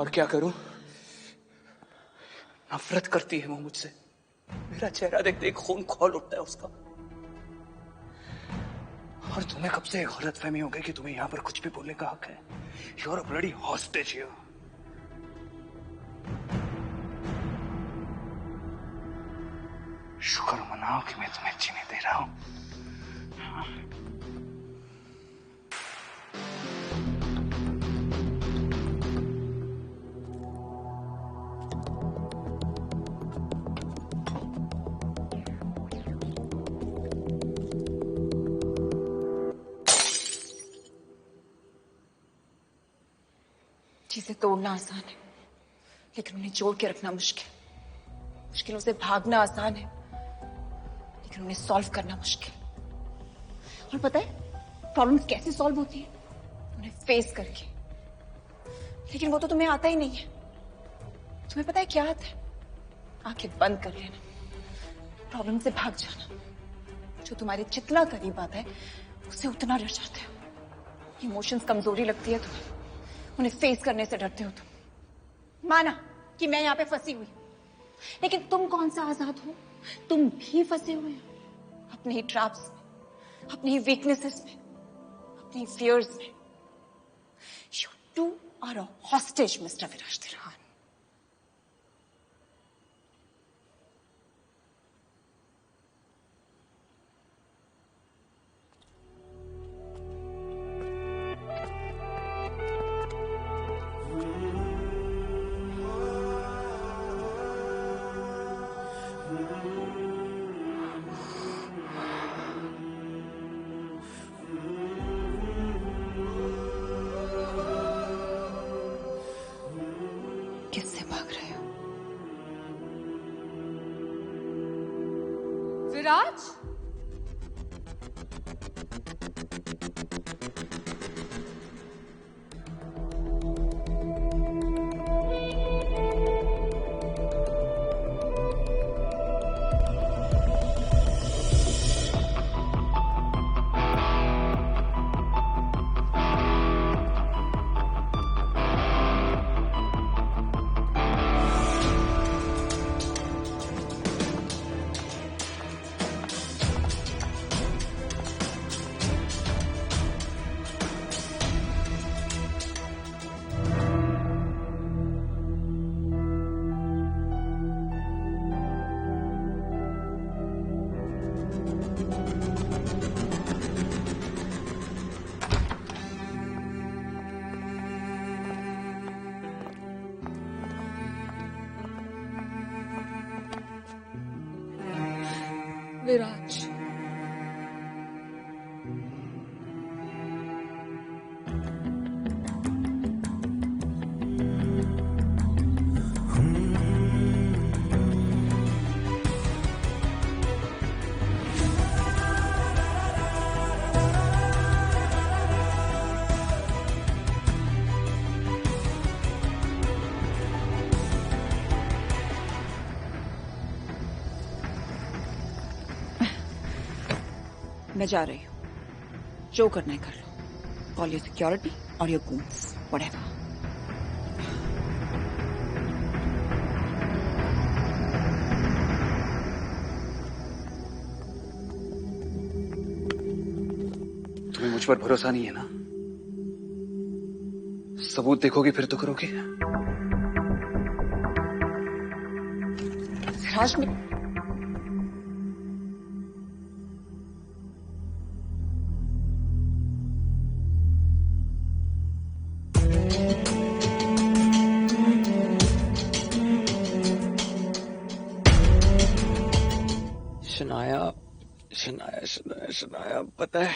और क्या करूं? नफरत करती है वो मुझसे। मेरा चेहरा देखते ही खून खौल उठता है उसका। और तुम्हें कब से गलतफहमी हो गई कि तुम्हें यहां पर कुछ भी बोलने का हक है? You are a bloody hostage here. शुक्र मनाओ कि मैं तुम्हें जीने दे रहा हूं। चीजें तोड़ना आसान है, लेकिन उन्हें जोड़ के रखना मुश्किल। मुश्किलों से भागना आसान है, लेकिन उन्हें सॉल्व करना मुश्किल। और पता है प्रॉब्लम्स कैसे सॉल्व होती है? उन्हें फेस करके। लेकिन वो तो तुम्हें आता ही नहीं है। तुम्हें पता है क्या आता है? आंखें बंद कर लेना, प्रॉब्लम से भाग जाना। जो तुम्हारे जितना करीब आता है उससे उतना डर जाते हो। इमोशंस कमजोरी लगती है तुम्हें, उन्हें फेस करने से डरते हो तुम। माना कि मैं यहां पे फंसी हुई, लेकिन तुम कौन सा आजाद हो? तुम भी फंसे हुए हो अपने ही ट्रैप्स में, अपनी ही वीकनेसेस में, अपनी फियर्स में। You two are a hostage mister Viraj Tirhan. किससे भाग रहे हो? विराज? विराज, मैं जा रही हूँ। जो करना है कर लो। कॉल योर सिक्योरिटी और योर गूंस, व्हाटएवर। तुम्हें मुझ पर भरोसा नहीं है ना? सबूत देखोगे फिर तो करोगे। विराज में शनाया, पता है,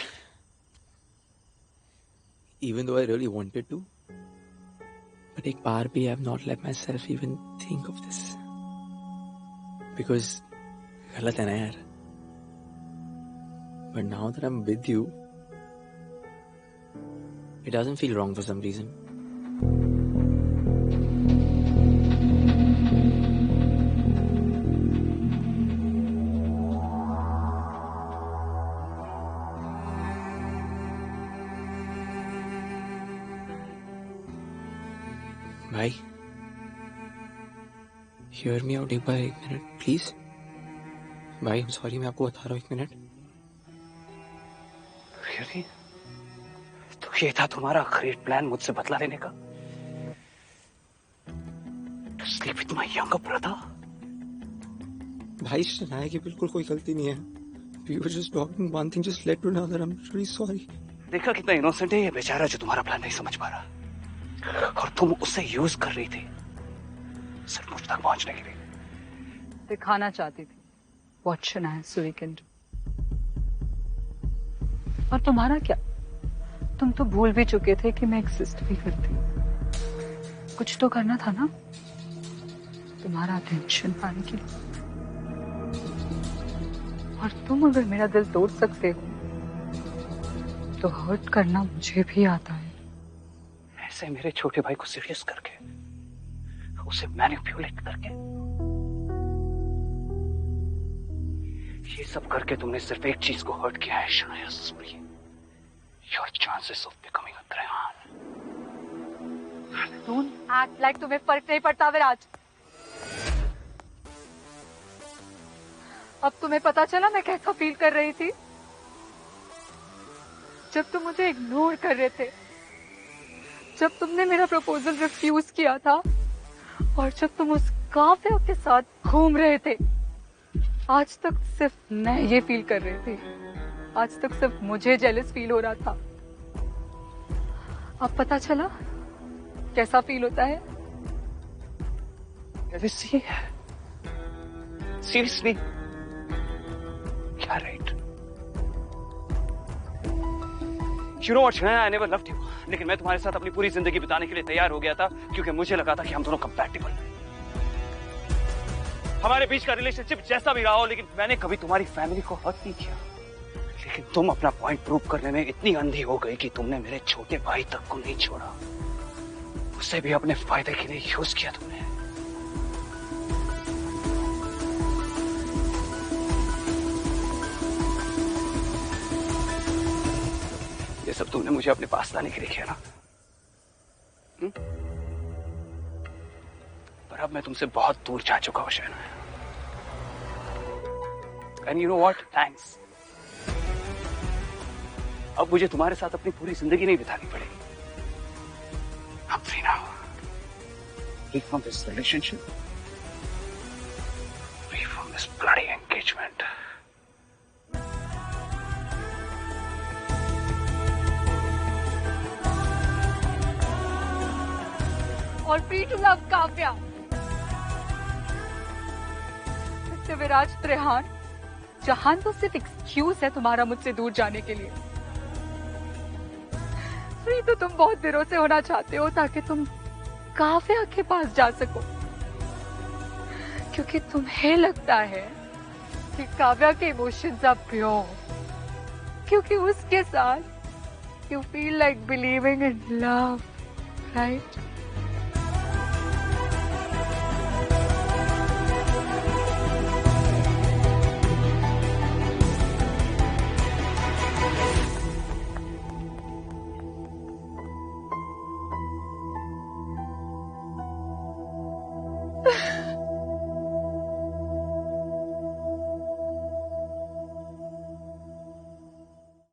even though I really wanted to, but एक बार भी I have not let myself even think of this, because गलत है ना यार। But now that I'm with you, it doesn't feel wrong for some reason. भाई Hear me out एक बार, 1 minute please. भाई I'm sorry, मैं आपको बता रहा हूँ, 1 मिनट। Really? तो ये था तुम्हारा आखिरी प्लान मुझसे बदला लेने का? To sleep with my younger brother? भाई शनाया की बिल्कुल कोई गलती नहीं है। We were just talking, one thing just led to another. I'm really sorry. देखा कितना इनोसेंट है ये बेचारा जो तुम्हारा प्लान नहीं समझ पा रहा, और तुम उसे यूज कर रही थी सिर्फ मुझ तक पहुंचने के लिए। दिखाना चाहती थी what Shania Suri can do। और तुम्हारा क्या, तुम तो भूल भी चुके थे कि मैं एग्जिस्ट भी करती हूँ। कुछ तो करना था ना तुम्हारा अटेंशन पाने के लिए। और तुम अगर मेरा दिल तोड़ सकते हो तो हर्ट करना मुझे भी आता है। ऐसे मेरे छोटे भाई को सीरियस करके, उसे मैनिपुलेट करके, ये सब करके तुमने सिर्फ एक चीज को हर्ट किया है Shanaya Suri, your chances of becoming a Trehan. Don't act like तुम्हें फर्क नहीं पड़ता विराज। अब तुम्हें पता चला मैं कैसा फील कर रही थी जब तुम मुझे इग्नोर कर रहे थे, जब तुमने मेरा प्रपोजल रिफ्यूज किया था, और जब तुम उस काफिया के साथ घूम रहे थे। आज तक सिर्फ मैं ये फील कर रही थी, आज तक सिर्फ मुझे जेलस फील हो रहा था। अब पता चला कैसा फील होता है। सीरियसली क्या right? You know what, Shania, I never loved you, लेकिन मैं तुम्हारे साथ अपनी पूरी जिंदगी बिताने के लिए तैयार हो गया था क्योंकि मुझे लगा था कि हम दोनों कंपैटिबल हैं। हमारे बीच का रिलेशनशिप जैसा भी रहा हो, लेकिन मैंने कभी तुम्हारी फैमिली को हर्ट नहीं किया। लेकिन तुम अपना पॉइंट प्रूव करने में इतनी अंधी हो गई कि तुमने मेरे छोटे भाई तक को नहीं छोड़ा, उसे भी अपने फायदे के लिए यूज किया तुमने। ये सब तुमने मुझे अपने पास लाने के लिए किया ना? पर अब मैं तुमसे बहुत दूर जा चुका हूं Shanaya. And you know what? Thanks. अब मुझे तुम्हारे साथ अपनी पूरी जिंदगी नहीं बितानी पड़ेगी। I'm free now. Free from this relationship. Free from this bloody engagement. और फ्री टू लव काव्या। विराज त्रेहान, जहान तो सिर्फ एक्सक्यूज है तुम्हारा मुझसे दूर जाने के लिए। फ्री तो तुम बहुत दिनों से होना चाहते हो ताकि तुम काव्या के पास जा सको, क्योंकि तुम्हें लगता है कि काव्या के इमोशंस आर प्योर, क्योंकि उसके साथ you feel like believing in love, right?